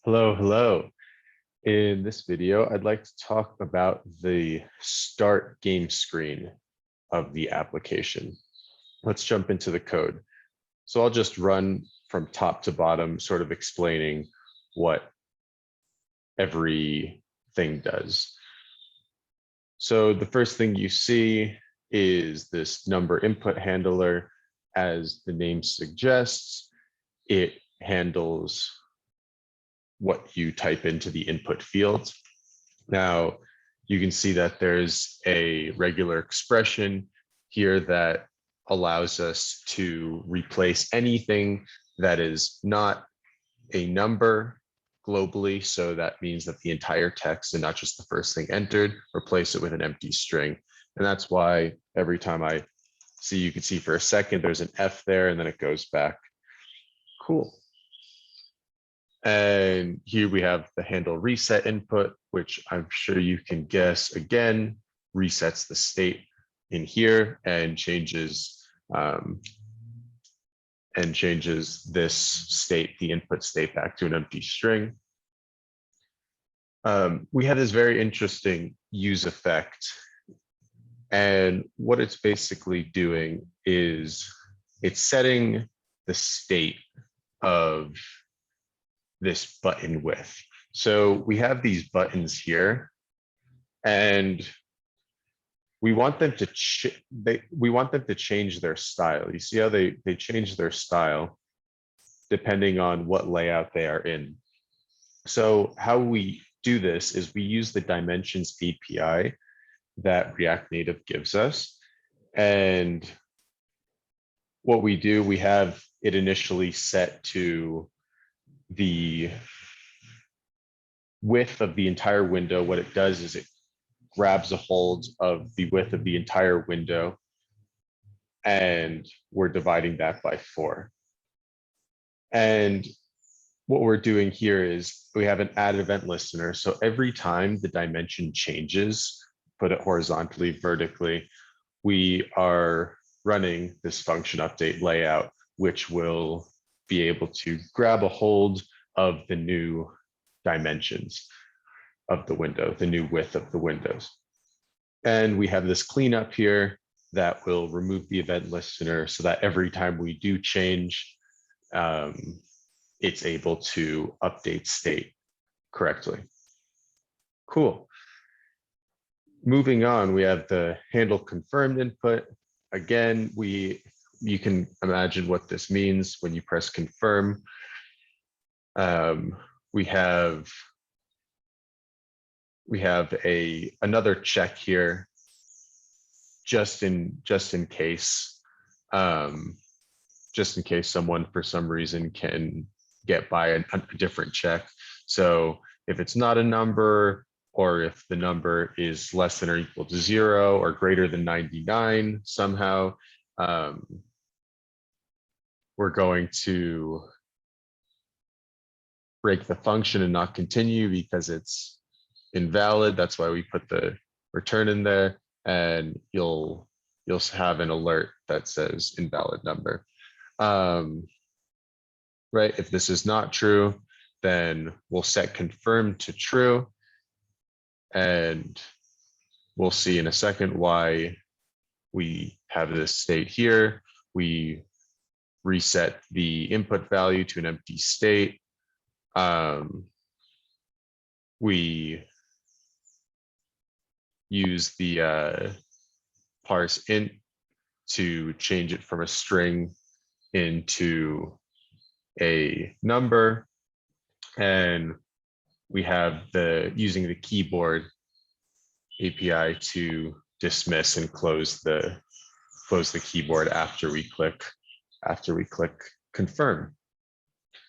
Hello, hello. In this video, I'd like to talk about the start game screen of the application. Let's jump into the code. So I'll just run from top to bottom, sort of explaining what everything does. So the first thing you see is this number input handler. As the name suggests, it handles what you type into the input field. Now, you can see that there's a regular expression here that allows us to replace anything that is not a number globally. So that means that the entire text and not just the first thing entered, replace it with an empty string. And that's why every time I see, you can see for a second, there's an F there and then it goes back. Cool. And here we have the handle reset input, which I'm sure you can guess again, resets the state in here and changes this state, the input state, back to an empty string. We have this very interesting use effect. And what it's basically doing is it's setting the state of this button width. So we have these buttons here, and we want them to change their style. You see how they change their style depending on what layout they are in. So how we do this is we use the dimensions API that React Native gives us. And what we do, we have it initially set to the width of the entire window. What it does is it grabs a hold of the width of the entire window, and we're dividing that by 4. And what we're doing here is we have an add event listener. So every time the dimension changes, put it horizontally, vertically, we are running this function update layout, which will be able to grab a hold of the new dimensions of the window, the new width of the windows. And we have this cleanup here that will remove the event listener so that every time we do change, it's able to update state correctly. Cool. Moving on, we have the handle confirmed input. Again, you can imagine what this means when you press confirm. We have another check here, just in case someone for some reason can get by a different check. So if it's not a number, or if the number is less than or equal to 0 or greater than 99 somehow, we're going to break the function and not continue because it's invalid. That's why we put the return in there, and you'll have an alert that says invalid number. Right, if this is not true, then we'll set confirm to true, and we'll see in a second why we have this state here. We reset the input value to an empty state. We use the parse int to change it from a string into a number, and we have using the keyboard API to dismiss and close the keyboard after we click confirm.